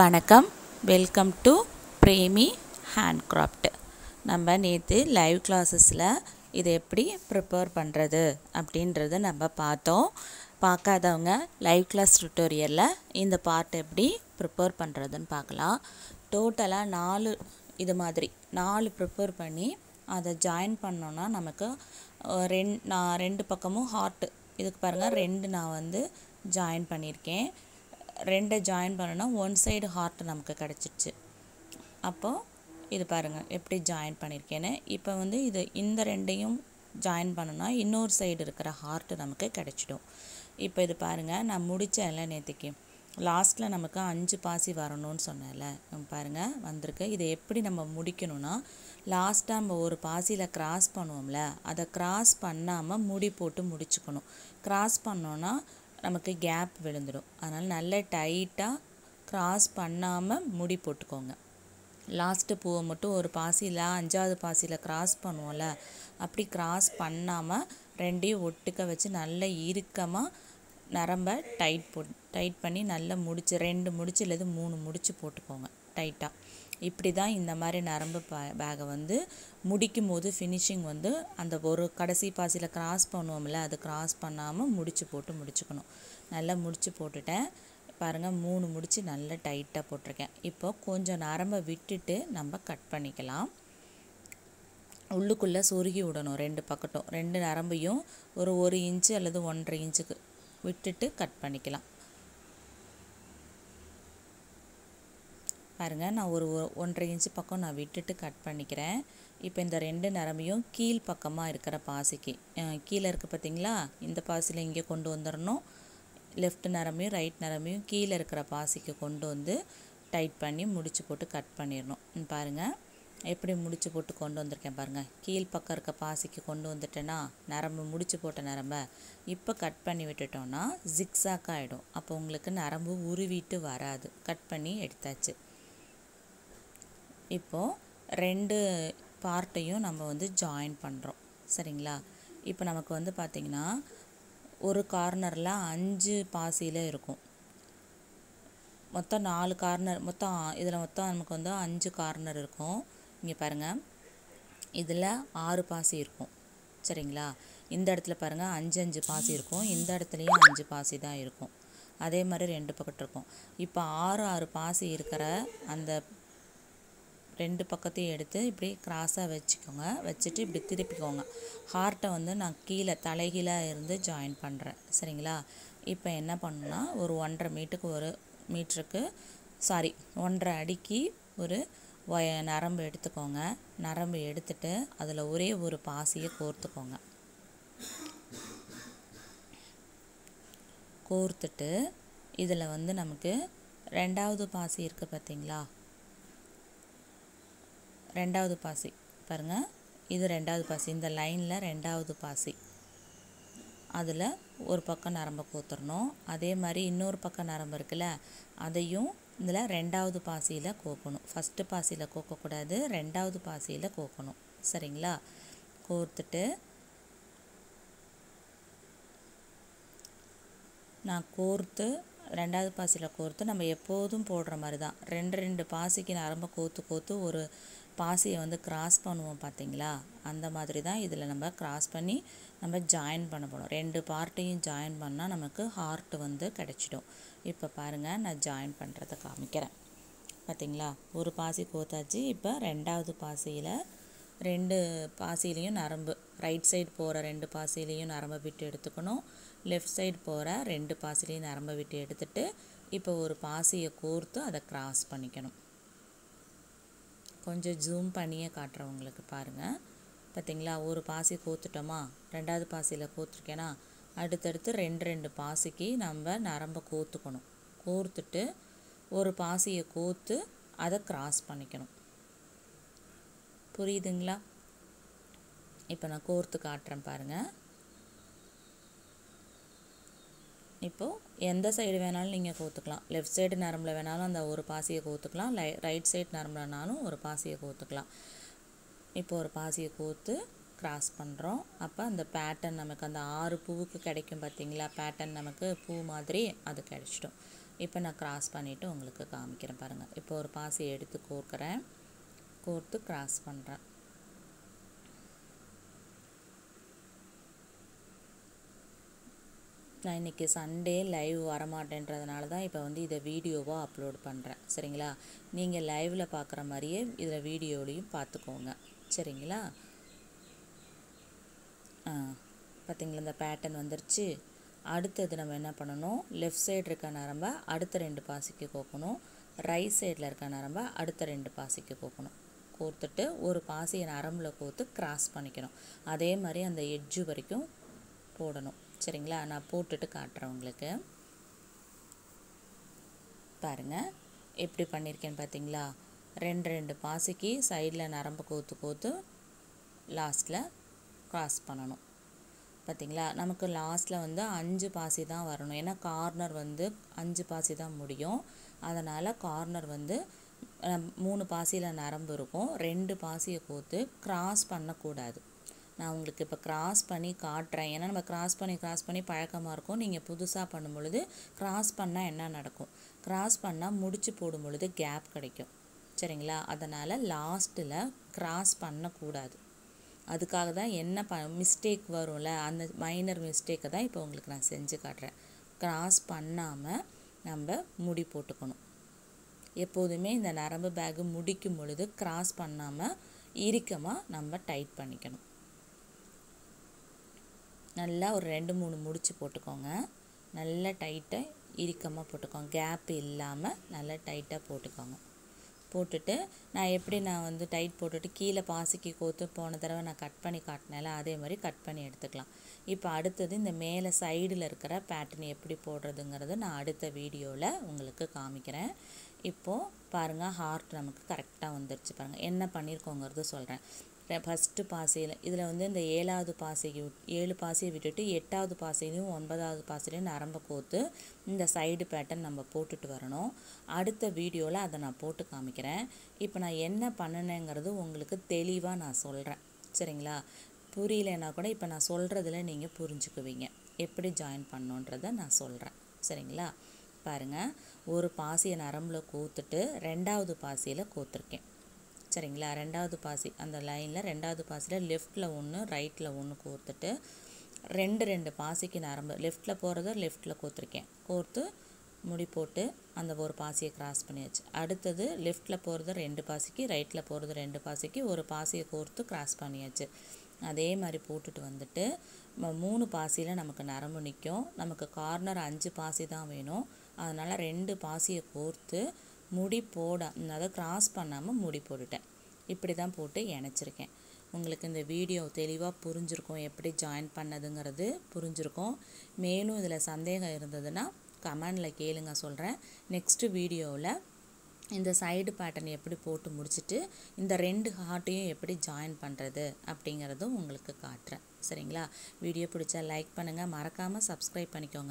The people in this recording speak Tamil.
வணக்கம், வெல்கம் டு பிரேமி ஹேண்ட்கிராஃப்ட். நம்ம நேற்று லைவ் கிளாஸஸில் இதை எப்படி ப்ரிப்பேர் பண்ணுறது அப்படின்றத நம்ம பார்த்தோம். பார்க்காதவங்க லைவ் கிளாஸ் டுட்டோரியலில் இந்த பார்ட் எப்படி ப்ரிப்பேர் பண்ணுறதுன்னு பார்க்கலாம். டோட்டலாக 4 இது மாதிரி 4 ப்ரிப்பேர் பண்ணி அதை ஜாயின் பண்ணோன்னா நமக்கு நான் 2 பக்கமும் ஹார்ட்டு, இதுக்கு பாருங்கள் 2 நான் வந்து ஜாயின் பண்ணியிருக்கேன். 2 ஜாயின் பண்ணோன்னா 1 சைடு ஹார்ட் நமக்கு கிடச்சிடுச்சு. அப்போது இது பாருங்கள் எப்படி ஜாயின் பண்ணியிருக்கேன்னு. இப்போ வந்து இந்த 2ஐயும் ஜாயின் பண்ணோன்னா இன்னொரு சைடு இருக்கிற ஹார்ட்டு நமக்கு கிடச்சிடும். இப்போ இது பாருங்கள், நான் முடித்தேன்ல நேற்றுக்கு லாஸ்ட்டில் நமக்கு 5 பாசி வரணும்னு சொன்னேன்ல, பாருங்கள் வந்திருக்கு. இதை எப்படி நம்ம முடிக்கணும்னா, லாஸ்ட்டாக நம்ம ஒரு பாசியில் கிராஸ் பண்ணுவோம்ல, அதை கிராஸ் பண்ணாமல் முடி போட்டு முடிச்சுக்கணும். கிராஸ் பண்ணோன்னா நமக்கு கேப் விழுந்துடும். அதனால் நல்ல டைட்டாக கிராஸ் பண்ணாமல் முடி போட்டுக்கோங்க. லாஸ்ட்டு பூவை மட்டும் ஒரு பாசியில் 5ஆவது பாசியில் கிராஸ் பண்ணுவோம்ல, அப்படி கிராஸ் பண்ணாமல் 2ஐயும் ஒட்டுக்க வச்சு நல்ல இறுக்கமாக நரம்ப டைட் பண்ணி நல்லா முடிச்சு 2 முடிச்சு இல்லது 3 முடிச்சு போட்டுக்கோங்க டைட்டாக. இப்படி தான் இந்த மாதிரி நரம்பு பேகை வந்து முடிக்கும் போது ஃபினிஷிங் வந்து அந்த ஒரு கடைசி பாசியில் கிராஸ் பண்ணுவோம்ல, அது கிராஸ் பண்ணாமல் முடிச்சு போட்டு முடிச்சுக்கணும். நல்லா முடிச்சு போட்டுட்டேன் பாருங்கள், 3 முடிச்சு நல்லா டைட்டாக போட்டிருக்கேன். இப்போ கொஞ்சம் நரம்பை விட்டுட்டு நம்ம கட் பண்ணிக்கலாம். உள்ளுக்குள்ளே சொருகி விடணும் 2 பக்கட்டும். 2 நரம்பையும் ஒரு 1 இன்ச்சு அல்லது 1.5 இன்ச்சுக்கு விட்டுட்டு கட் பண்ணிக்கலாம். பாருங்கள், நான் ஒரு 1.5 இன்ச்சு பக்கம் நான் விட்டுட்டு கட் பண்ணிக்கிறேன். இப்போ இந்த 2 நரம்பையும் கீழ் பக்கமாக இருக்கிற பாசிக்கு கீழே இருக்குது பார்த்தீங்களா, இந்த பாசியில் இங்கே கொண்டு வந்துடணும். லெஃப்ட் நரம்பையும் ரைட் நரம்பையும் கீழே இருக்கிற பாசிக்கு கொண்டு வந்து டைட் பண்ணி முடிச்சு போட்டு கட் பண்ணிடணும். பாருங்கள் எப்படி முடிச்சு போட்டு கொண்டு வந்திருக்கேன் பாருங்கள். கீழ் பக்கம் இருக்க பாசிக்கு கொண்டு வந்துட்டேன்னா நரம்பு முடிச்சு போட்ட நரம்பை இப்போ கட் பண்ணி விட்டுட்டோன்னா ஜிக்ஸாக் ஆகிடும். அப்போ உங்களுக்கு நரம்பு உருவிட்டு வராது. கட் பண்ணி எடுத்தாச்சு. இப்போது 2 பார்ட்டையும் நம்ம வந்து ஜாயின் பண்ணுறோம், சரிங்களா. இப்போ நமக்கு வந்து பார்த்திங்கன்னா ஒரு கார்னரில் 5 பாசியில் இருக்கும். மொத்தம் 4 கார்னர், இதில் மொத்தம் நமக்கு வந்து 5 கார்னர் இருக்கும். இங்கே பாருங்கள், இதில் 6 பாசி இருக்கும், சரிங்களா. இந்த இடத்துல பாருங்கள் 5 பாசி இருக்கும், இந்த இடத்துலையும் 5 பாசி தான் இருக்கும். அதே மாதிரி 2 பக்கத்து இருக்கும். இப்போ 6 பாசி இருக்கிற அந்த 2 பக்கத்தையும் எடுத்து இப்படி கிராஸாக வச்சுக்கோங்க. வச்சுட்டு இப்படி திருப்பிக்கோங்க. ஹார்ட்டை வந்து நான் கீழே தலைகீழாக இருந்து ஜாயின் பண்ணுறேன், சரிங்களா. இப்போ என்ன பண்ணணும்னா, ஒரு 1.5 அடிக்கு ஒரு நரம்பு எடுத்துக்கோங்க. நரம்பு எடுத்துட்டு அதில் ஒரே ஒரு பாசியை கோர்த்துக்கோங்க. கோர்த்துட்டு இதில் வந்து நமக்கு 2ஆவது பாசி இருக்குது பார்த்தீங்களா, 2ஆவது பாசி பாருங்கள், இது 2ஆவது பாசி. இந்த லைனில் 2ஆவது பாசி, அதில் ஒரு பக்கம் நரம்பை கோத்துடணும். அதே மாதிரி இன்னொரு பக்கம் நரம்பு இருக்குல்ல, அதையும் இதில் 2ஆவது பாசியில் கோக்கணும். ஃபஸ்ட்டு பாசியில் கோக்கக்கூடாது, 2ஆவது பாசியில் கோக்கணும், சரிங்களா. கோர்த்துட்டு நான் 2ஆவது பாசியில் கோர்த்து நம்ம எப்போதும் போடுற மாதிரி தான் 2 பாசிக்கு நரம்பை கோத்து ஒரு பாசியை வந்து கிராஸ் பண்ணுவோம் பார்த்தீங்களா, அந்த மாதிரி தான் இதில் நம்ம கிராஸ் பண்ணி நம்ம ஜாயின் பண்ண போகிறோம். 2 பார்ட்டையும் ஜாயின் பண்ணால் நமக்கு ஹார்ட் வந்து கிடச்சிடும். இப்போ பாருங்கள், நான் ஜாயின் பண்ணுறதை காமிக்கிறேன். பார்த்தீங்களா, ஒரு பாசி கோத்தாச்சு. இப்போ 2ஆவது பாசியில் 2 பாசிலையும் நரம்பு, ரைட் சைடு போகிற 2 பாசிலையும் நரம்பை விட்டு எடுத்துக்கணும். லெஃப்ட் சைடு போகிற 2 பாசிலையும் நரம்பை விட்டு எடுத்துட்டு இப்போ ஒரு பாசியை கோர்த்து அதை கிராஸ் பண்ணிக்கணும். கொஞ்சம் ஜூம் பண்ணியே காட்டுறவங்களுக்கு பாருங்கள். பார்த்தீங்களா, ஒரு பாசி கோத்துட்டோமா, 2ஆவது பாசியில் கோத்துருக்கேன்னா அடுத்தடுத்து 2 பாசிக்கு நம்ம நரம்பை கோத்துக்கணும். கோர்த்துட்டு ஒரு பாசியை கோத்து அதை கிராஸ் பண்ணிக்கணும். புரியுதுங்களா. இப்போ நான் கோர்த்து காட்டுறேன் பாருங்கள். இப்போது எந்த சைடு வேணாலும் நீங்கள் கோத்துக்கலாம். லெஃப்ட் சைடு நரம்பில் வேணாலும் அந்த ஒரு பாசியை கோத்துக்கலாம், ரைட் சைடு நரம்புலனாலும் ஒரு பாசியை கோத்துக்கலாம். இப்போ ஒரு பாசியை கோத்து கிராஸ் பண்ணுறோம். அப்போ அந்த பேட்டர்ன் நமக்கு அந்த 6 பூவுக்கு கிடைக்கும் பார்த்தீங்களா, பேட்டர்ன் நமக்கு பூ மாதிரி அது கிடச்சிடும். இப்போ நான் கிராஸ் பண்ணிவிட்டு உங்களுக்கு காமிக்கிறேன் பாருங்கள். இப்போ ஒரு பாசி எடுத்து கோர்க்குறேன், கோர்த்து கிராஸ் பண்ணுறேன். நான் இன்றைக்கி சண்டே லைவ் வரமாட்டேன்றதுனால தான் இப்போ வந்து இதை வீடியோவாக அப்லோட் பண்ணுறேன். சரிங்களா? நீங்கள் லைவில் பார்க்குற மாதிரியே இதில் வீடியோலையும் பார்த்துக்கோங்க. சரிங்களா? பார்த்திங்களா, இந்த பேட்டர்ன் வந்துருச்சு. அடுத்தது நம்ம என்ன பண்ணணும், லெஃப்ட் சைடு இருக்க நரம்பை அடுத்த 2 பாசிக்கு கோக்கணும், ரைட் சைடில் இருக்க நரம்பை அடுத்த 2 பாசிக்கு கோக்கணும். கோர்த்துட்டு ஒரு பாசியை நரம்பில் கோர்த்து கிராஸ் பண்ணிக்கணும். அதே மாதிரி அந்த எட்ஜு வரைக்கும் போடணும். சரிங்களா? நான் போட்டுட்டு காட்டுறேன் உங்களுக்கு. பாருங்கள் எப்படி பண்ணியிருக்கேன்னு பார்த்தீங்களா? 2 பாசிக்கு சைடில் நரம்பு கோர்த்து லாஸ்ட்டில் கிராஸ் பண்ணணும். பார்த்திங்களா? நமக்கு லாஸ்ட்டில் வந்து 5 பாசி தான் வரணும். ஏன்னா கார்னர் வந்து 5 பாசி தான் முடியும். அதனால் கார்னர் வந்து 3 பாசியில் நரம்பு இருக்கும். 2 பாசியை கோர்த்து கிராஸ் பண்ணக்கூடாது. நான் உங்களுக்கு இப்போ கிராஸ் பண்ணி காட்டுறேன். ஏன்னா நம்ம கிராஸ் பண்ணி பழக்கமாக இருக்கும். நீங்கள் புதுசாக பண்ணும் பொழுது கிராஸ் பண்ணால் என்ன நடக்கும், கிராஸ் பண்ணால் முடிச்சு போடும் பொழுது கேப் கிடைக்கும். சரிங்களா? அதனால் லாஸ்ட்டில் கிராஸ் பண்ணக்கூடாது. அதுக்காக தான் என்ன மிஸ்டேக் வரும்ல, அந்த மைனர் மிஸ்டேக்கை தான் இப்போ உங்களுக்கு நான் செஞ்சு காட்டுறேன். கிராஸ் பண்ணாமல் நம்ம முடி போட்டுக்கணும். எப்போதுமே இந்த நரம்பு பேக்கு முடிக்கும் பொழுது கிராஸ் பண்ணாமல் இறுக்கமாக நம்ம டைட் பண்ணிக்கணும். நல்லா ஒரு 2-3 முடிச்சு போட்டுக்கோங்க. நல்லா டைட்டாக இறுக்கமாக போட்டுக்கோங்க. கேப் இல்லாமல் நல்லா டைட்டாக போட்டுக்கோங்க. போட்டுட்டு நான் வந்து டைட் போட்டுட்டு கீழே பாசிக்கு கோர்த்து போன தடவை நான் கட் பண்ணி காட்டினேன்ல, அதே மாதிரி கட் பண்ணி எடுத்துக்கலாம். இப்போ அடுத்தது இந்த மேலே சைடில் இருக்கிற பேட்டர்ன் எப்படி போடுறதுங்கிறத நான் அடுத்த வீடியோவில் உங்களுக்கு காமிக்கிறேன். இப்போது பாருங்கள், ஹார்ட் நமக்கு கரெக்டாக வந்துருச்சு. பாருங்கள் என்ன பண்ணியிருக்கோங்கிறது சொல்கிறேன். ஃபஸ்ட்டு பாசியில் இதில் வந்து இந்த 7வது பாசிக்கு 7 பாசியை விட்டுட்டு 8வது பாசிலையும் 9வது பாசிலையும் நரம்பை கோர்த்து இந்த சைடு பேட்டர்ன் நம்ம போட்டுட்டு வரணும். அடுத்த வீடியோவில் அதை நான் போட்டு காமிக்கிறேன். இப்போ நான் என்ன பண்ணினேங்கிறது உங்களுக்கு தெளிவாக நான் சொல்கிறேன். சரிங்களா? புரியலைன்னா கூட இப்போ நான் சொல்கிறதுல நீங்கள் புரிஞ்சுக்குவீங்க. எப்படி ஜாயின் பண்ணணுன்றதை நான் சொல்கிறேன். சரிங்களா? பாருங்கள், ஒரு பாசியை நரம்பில் கோர்த்துட்டு 2வது பாசியில் கோர்த்துருக்கேன். சரிங்களா? 2வது பாசி அந்த லைனில் 2வது பாசியில் லெஃப்டில் 1 ரைட்டில் 1 கோர்த்துட்டு 2 பாசிக்கு நரம்பு லெஃப்டில் போகிறத லெஃப்டில் கோர்த்துருக்கேன். கோர்த்து முடி போட்டு அந்த ஒரு பாசியை கிராஸ் பண்ணியாச்சு. அடுத்தது லெஃப்டில் போகிறது 2 பாசிக்கு, ரைட்டில் போகிறது 2 பாசிக்கு ஒரு பாசியை கோர்த்து கிராஸ் பண்ணியாச்சு. அதே மாதிரி போட்டுட்டு வந்துட்டு 3 பாசியில் நமக்கு நரம்பு நிற்கும். நமக்கு கார்னர் 5 பாசி தான் வேணும். அதனால் 2 பாசியை கோர்த்து முடி அதாவது கிராஸ் பண்ணாமல் முடி போட்டுட்டேன். இப்படி தான் போட்டு இணைச்சிருக்கேன். உங்களுக்கு இந்த வீடியோ தெளிவாக புரிஞ்சிருக்கும், எப்படி ஜாயின் பண்ணதுங்கிறது புரிஞ்சிருக்கும். மேலும் இதில் சந்தேகம் இருந்ததுன்னா கமெண்டில் கேளுங்க, சொல்கிறேன். நெக்ஸ்ட்டு வீடியோவில் இந்த சைடு பேட்டர்ன் எப்படி போட்டு முடிச்சுட்டு இந்த 2 ஹார்ட்டையும் எப்படி ஜாயின் பண்ணுறது அப்படிங்கிறதும் உங்களுக்கு காட்டுறேன். சரிங்களா? வீடியோ பிடிச்சா லைக் பண்ணுங்கள், மறக்காமல் சப்ஸ்கிரைப் பண்ணிக்கோங்க.